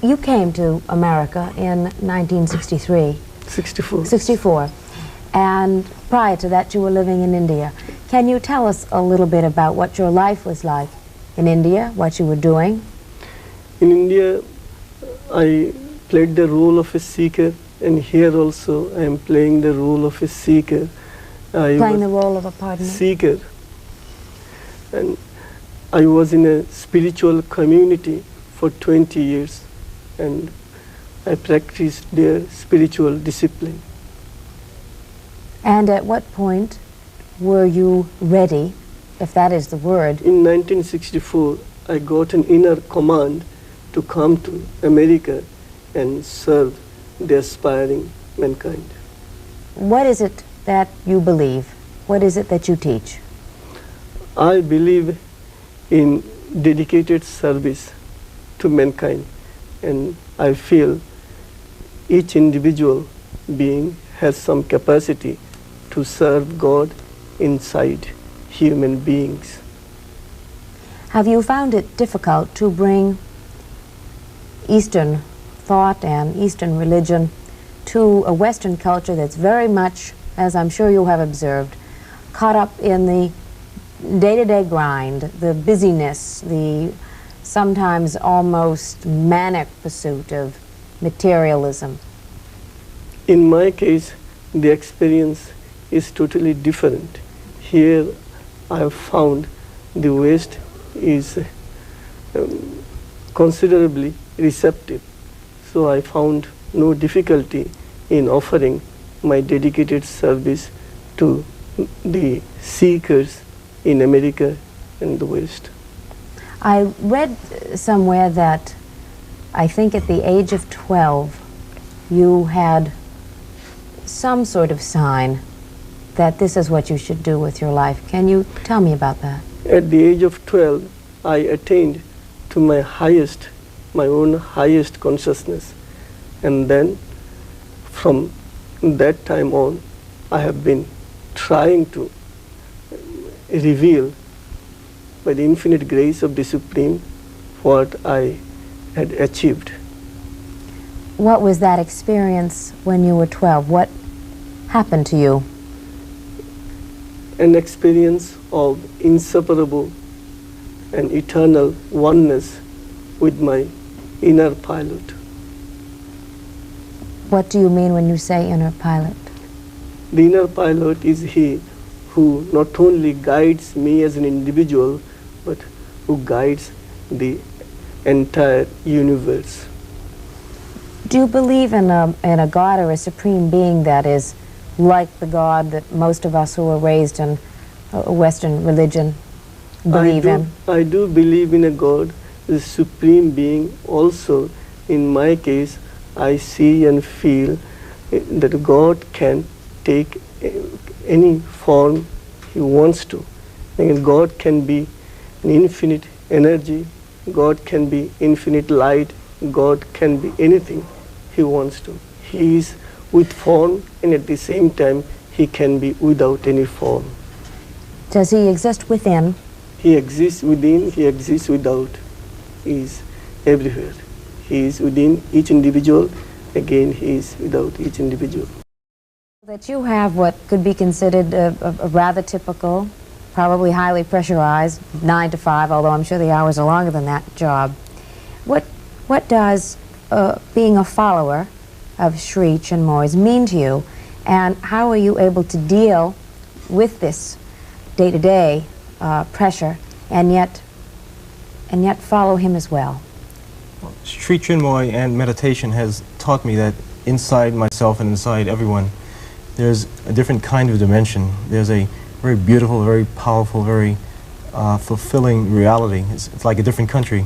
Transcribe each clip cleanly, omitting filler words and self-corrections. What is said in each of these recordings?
you came to America in 1963. 64. 64. And prior to that, you were living in India. Can you tell us a little bit about what your life was like in India, what you were doing? In India, I played the role of a seeker, and here also I am playing the role of a seeker. Playing the role of a partner? Seeker. And I was in a spiritual community for 20 years, and I practiced their spiritual discipline. And at what point were you ready, if that is the word? In 1964, I got an inner command to come to America and serve the aspiring mankind. What is it that you believe? What is it that you teach? I believe in dedicated service to mankind, and I feel each individual being has some capacity to serve God inside human beings. Have you found it difficult to bring Eastern thought and Eastern religion to a Western culture that's very much, as I'm sure you have observed, caught up in the day-to-day grind, the busyness, the sometimes almost manic pursuit of materialism? In my case, the experience is totally different. Here I have found the West is considerably receptive. So I found no difficulty in offering my dedicated service to the seekers in America and the West. I read somewhere that I think at the age of 12 you had some sort of sign that this is what you should do with your life. Can you tell me about that? At the age of 12, I attained to my own highest consciousness. And then from that time on, I have been trying to reveal by the infinite grace of the Supreme what I had achieved. What was that experience when you were 12? What happened to you? An experience of inseparable and eternal oneness with my inner pilot. What do you mean when you say inner pilot? The inner pilot is he who not only guides me as an individual, but who guides the entire universe. Do you believe in a God or a supreme being that is like the God that most of us who are raised in Western religion believe in? I do believe in a God, the supreme being. Also, in my case, I see and feel that God can take any form He wants to. And God can be an infinite energy, God can be infinite light, God can be anything He wants to. He is with form, and at the same time He can be without any form. Does He exist within? He exists within, He exists without. He is everywhere. He is within each individual, again He is without each individual. That you have what could be considered a rather typical, probably highly pressurized 9 to 5, although I'm sure the hours are longer than that, job. What does being a follower of Sri Chinmoy's mean to you, and how are you able to deal with this day-to-day pressure and yet follow him as well? Sri Chinmoy and meditation has taught me that inside myself and inside everyone there's a different kind of dimension. There's a very beautiful, very powerful, very fulfilling reality. It's like a different country,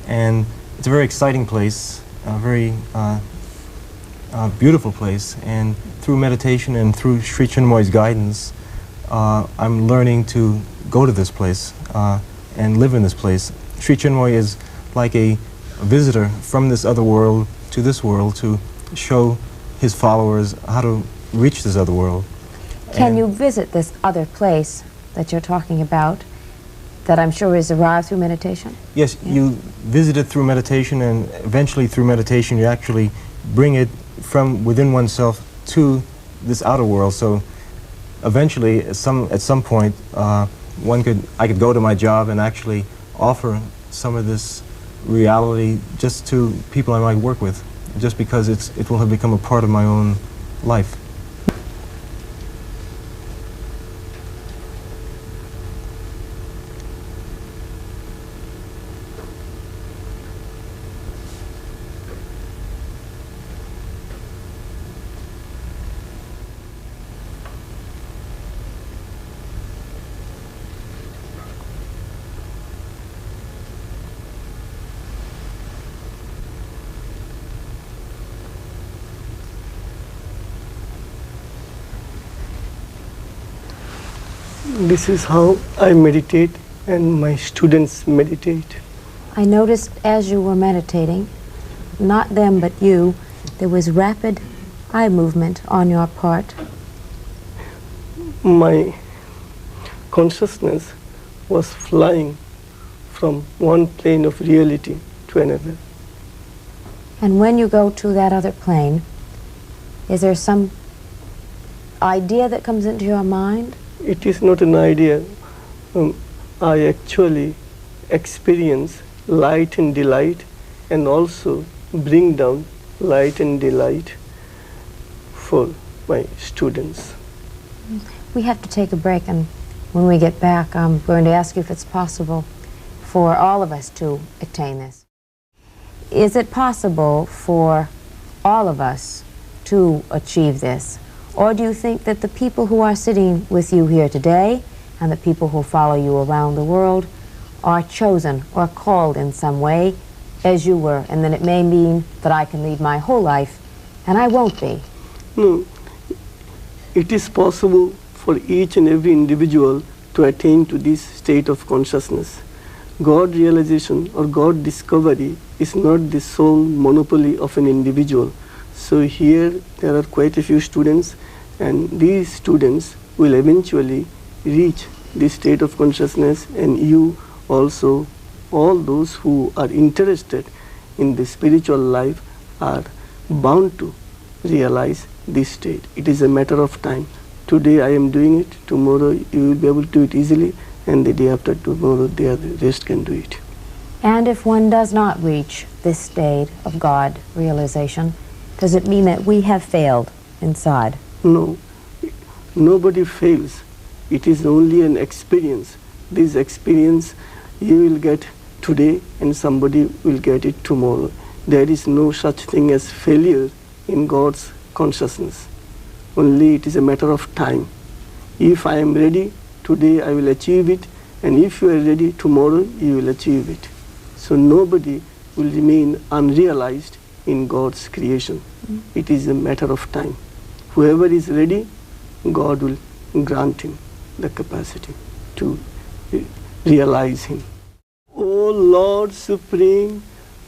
and it's a very exciting place, a very beautiful place. And through meditation and through Sri Chinmoy's guidance, I'm learning to go to this place and live in this place. Sri Chinmoy is like a visitor from this other world to this world to show his followers how to reach this other world. Can you visit this other place that you're talking about that I'm sure is arrived through meditation? Yes, you visit it through meditation, and eventually through meditation you actually bring it from within oneself to this outer world. So eventually, at some point, I could go to my job and actually offer some of this reality just to people I might work with, just because it will have become a part of my own life. This is how I meditate and my students meditate. I noticed as you were meditating, not them but you, there was rapid eye movement on your part. My consciousness was flying from one plane of reality to another. And when you go to that other plane, is there some idea that comes into your mind? It is not an idea. I actually experience light and delight, and also bring down light and delight for my students. We have to take a break, and when we get back, I'm going to ask you if it's possible for all of us to attain this. Is it possible for all of us to achieve this? Or do you think that the people who are sitting with you here today and the people who follow you around the world are chosen or called in some way, as you were, and then it may mean that I can lead my whole life and I won't be? No, it is possible for each and every individual to attain to this state of consciousness. God realization or God discovery is not the sole monopoly of an individual. So here there are quite a few students, and these students will eventually reach this state of consciousness, and you also, all those who are interested in the spiritual life are bound to realize this state. It is a matter of time. Today I am doing it, tomorrow you will be able to do it easily, and the day after tomorrow the rest can do it. And if one does not reach this state of God realization, does it mean that we have failed inside? No, nobody fails. It is only an experience. This experience you will get today and somebody will get it tomorrow. There is no such thing as failure in God's consciousness. Only it is a matter of time. If I am ready, today I will achieve it, and if you are ready, tomorrow you will achieve it. So nobody will remain unrealized in God's creation. It is a matter of time. Whoever is ready, God will grant him the capacity to realize him. O Lord Supreme,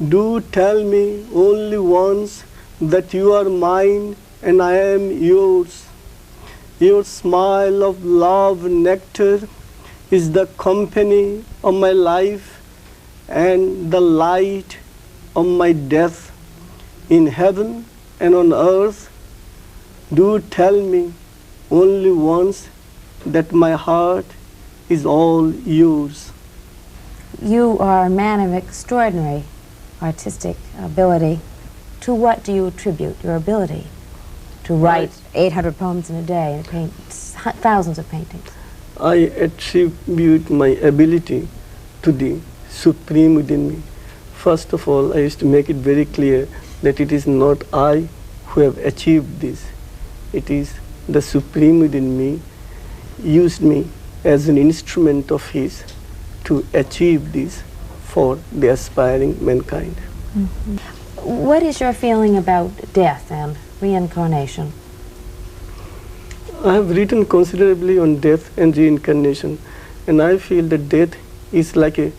do tell me only once that you are mine and I am yours. Your smile of love nectar is the company of my life and the light of my death. In heaven and on earth, do tell me only once that my heart is all yours. You are a man of extraordinary artistic ability. To what do you attribute your ability to write 800 poems in a day and paint thousands of paintings? I attribute my ability to the Supreme within me. First of all, I used to make it very clear that it is not I who have achieved this. It is the Supreme within me used me as an instrument of His to achieve this for the aspiring mankind. What is your feeling about death and reincarnation? I have written considerably on death and reincarnation, and I feel that death is like a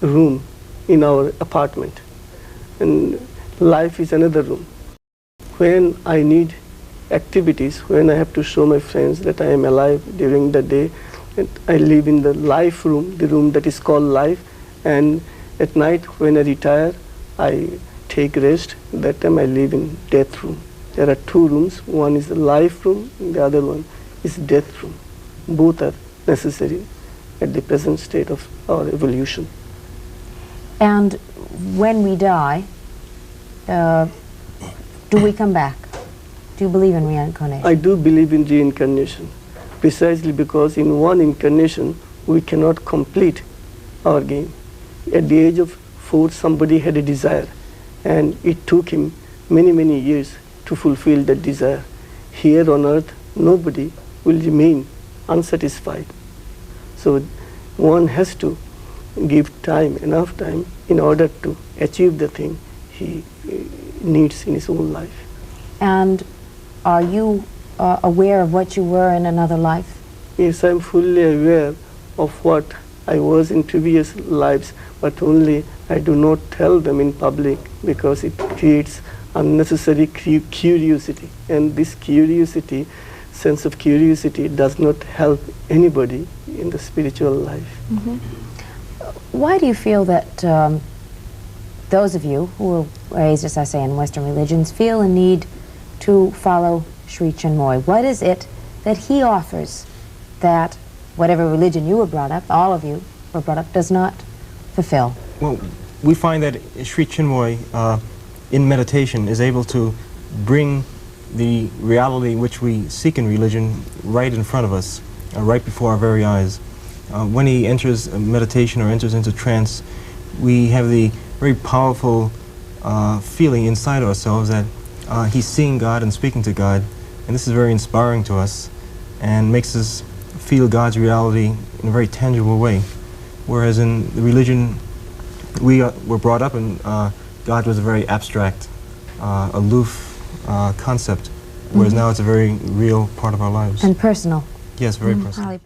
room in our apartment, and life is another room. When I need activities, when I have to show my friends that I am alive during the day, And I live in the life room, the room that is called life, and at night when I retire, I take rest. That time I live in death room. There are two rooms. One is the life room, and the other one is death room. Both are necessary at the present state of our evolution. And when we die, do we come back? Do you believe in reincarnation? I do believe in reincarnation, precisely because in one incarnation we cannot complete our game. At the age of 4, somebody had a desire, and it took him many, many years to fulfill that desire. Here on earth, nobody will remain unsatisfied. So one has to give time, enough time, in order to achieve the thing he needs in his own life. And are you aware of what you were in another life? Yes, I'm fully aware of what I was in previous lives, but only I do not tell them in public because it creates unnecessary curiosity. And this curiosity, sense of curiosity, does not help anybody in the spiritual life. Mm-hmm. Why do you feel that those of you who were raised, as I say, in Western religions, feel a need to follow Sri Chinmoy? What is it that he offers that whatever religion you were brought up, all of you were brought up, does not fulfill? Well, we find that Sri Chinmoy, in meditation, is able to bring the reality which we seek in religion right in front of us, right before our very eyes. When he enters meditation or enters into trance, we have the very powerful feeling inside ourselves that he's seeing God and speaking to God, and this is very inspiring to us and makes us feel God's reality in a very tangible way. Whereas in the religion we were brought up in, God was a very abstract, aloof concept, whereas now it's a very real part of our lives. And personal. Yes, very personal. Highly